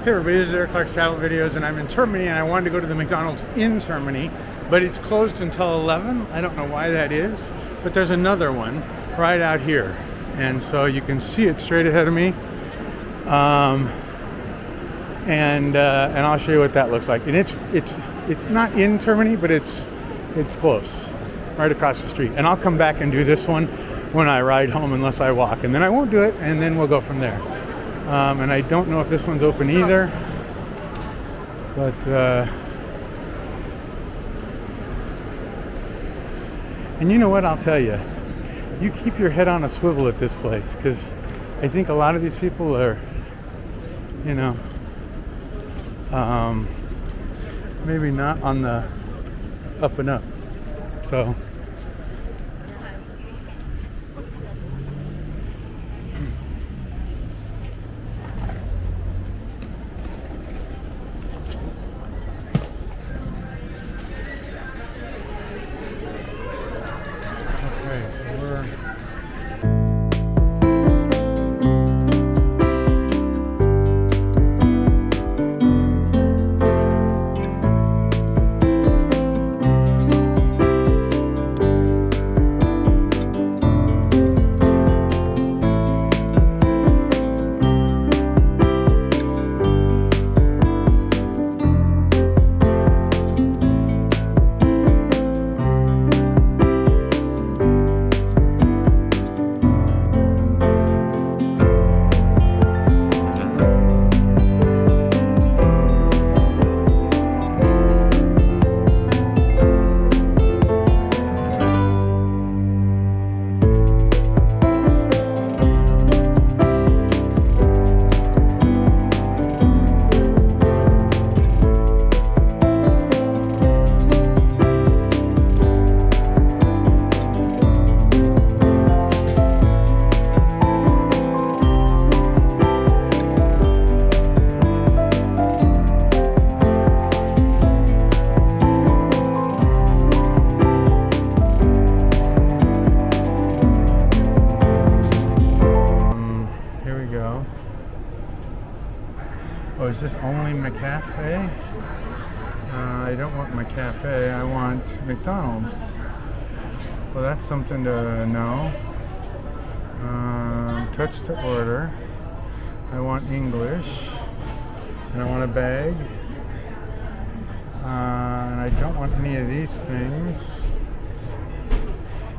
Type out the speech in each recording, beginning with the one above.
Hey everybody, this is Eric Clark's Travel Videos, and I'm in Termini, and I wanted to go to the McDonald's in Termini, but it's closed until 11. I don't know why that is, but there's another one right out here, and so you can see it straight ahead of me. And I'll show you what that looks like. And it's not in Termini, but it's close, right across the street. And I'll come back and do this one when I ride home, unless I walk, and then I won't do it, and then we'll go from there. And I don't know if this one's open either, but and you know what, I'll tell you, you keep your head on a swivel at this place, because I think a lot of these people are, you know, maybe not on the up and up, so. Oh, is this only McCafe? I don't want McCafe, I want McDonald's. Well, that's something to know. Touch to order. I want English. And I want a bag. And I don't want any of these things.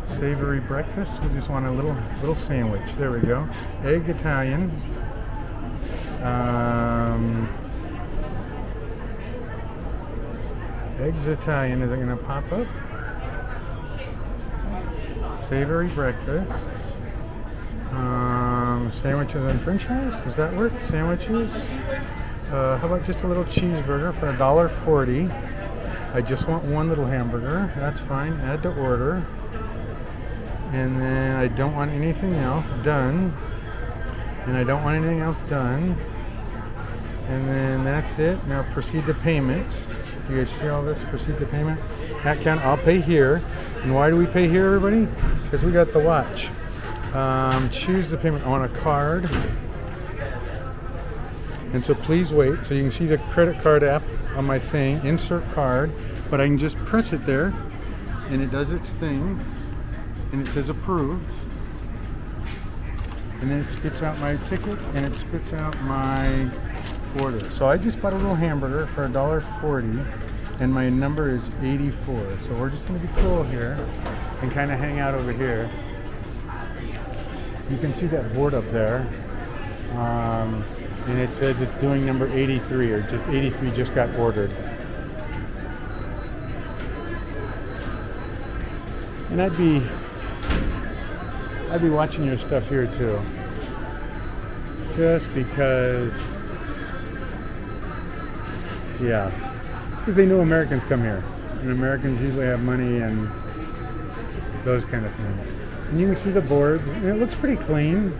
Savory breakfast. We just want a little sandwich. There we go. Egg Italian. Eggs Italian, is it going to pop up? Savory breakfast. Sandwiches and french fries, does that work? Sandwiches. How about just a little cheeseburger for $1.40? I just want one little hamburger, that's fine. Add to order. And then I don't want anything else, done. And I don't want anything else, done. And then that's it. Now proceed to payment. You guys see all this? Proceed to payment. That count. I'll pay here. And why do we pay here, everybody? Because we got the watch. Choose the payment. I want a card. And so please wait. So you can see the credit card app on my thing. Insert card. But I can just press it there, and it does its thing. And it says approved. And then it spits out my ticket, and it spits out my order. So I just bought a little hamburger for $1.40, and my number is 84. So we're just going to be cool here and kind of hang out over here. You can see that board up there, and it says it's doing number 83, or just 83 just got ordered. And I'd be watching your stuff here too, just because, yeah, because they know Americans come here, and Americans usually have money and those kind of things. And you can see the boards, and it looks pretty clean.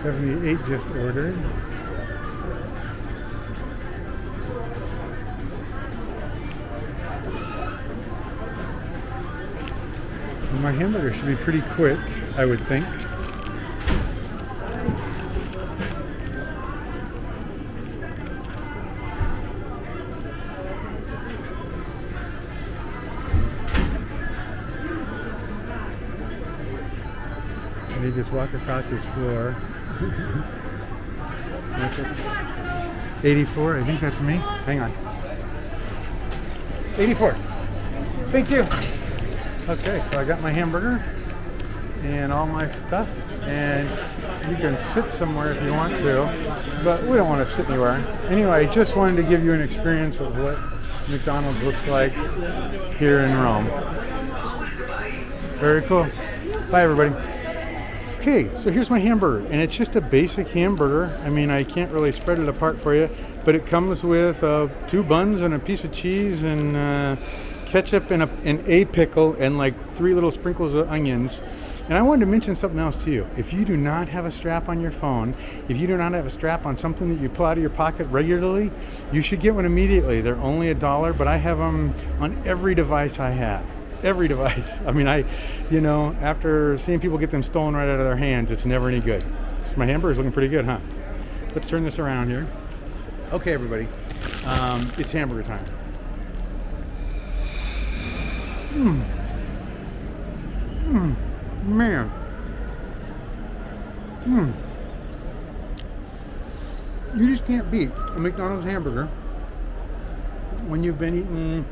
78 just ordered. And my hamburger should be pretty quick, I would think. just walk across this floor. 84, I think that's me. Hang on. 84. Thank you. Okay, so I got my hamburger and all my stuff, and you can sit somewhere if you want to, but we don't want to sit anywhere. Anyway, I just wanted to give you an experience of what McDonald's looks like here in Rome. Very cool. Bye, everybody. Okay, so here's my hamburger, and it's just a basic hamburger. I mean, I can't really spread it apart for you, but it comes with 2 buns and a piece of cheese and ketchup and a pickle and like 3 little sprinkles of onions. And I wanted to mention something else to you. If you do not have a strap on your phone, if you do not have a strap on something that you pull out of your pocket regularly, you should get one immediately. They're only $1, but I have them on every device I have. Every device. I mean, after seeing people get them stolen right out of their hands, it's never any good. So my hamburger's looking pretty good, huh? Let's turn this around here. Okay, everybody. It's hamburger time. Man. You just can't beat a McDonald's hamburger when you've been eating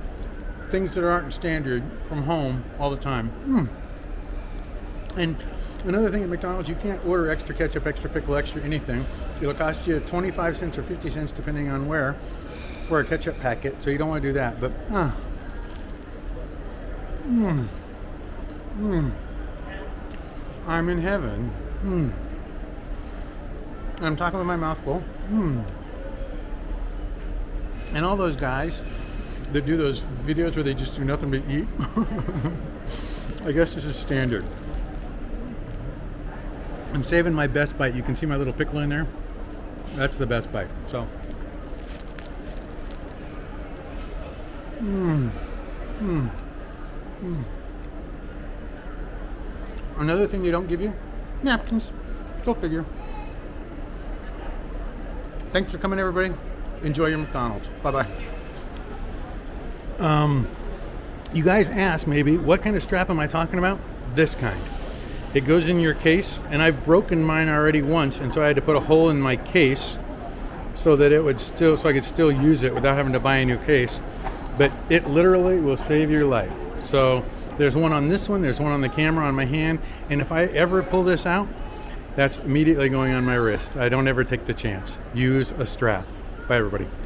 things that aren't standard from home all the time. And another thing at McDonald's, you can't order extra ketchup, extra pickle, extra anything. It'll cost you 25 cents or 50 cents depending on where for a ketchup packet, so you don't want to do that. But I'm in heaven. I'm talking with my mouth full. And all those guys that do those videos where they just do nothing but eat, I guess this is standard. I'm saving my best bite. You can see my little pickle in there. That's the best bite. So Another thing they don't give you, napkins. Go figure. Thanks for coming, everybody. Enjoy your McDonald's. Bye-bye. You guys asked maybe, what kind of strap am I talking about? This kind. It goes in your case, and I've broken mine already once, and so I had to put a hole in my case so that it would so I could still use it without having to buy a new case. But it literally will save your life. So there's one on this one, there's one on the camera on my hand, and if I ever pull this out, that's immediately going on my wrist. I don't ever take the chance. Use a strap. Bye, everybody.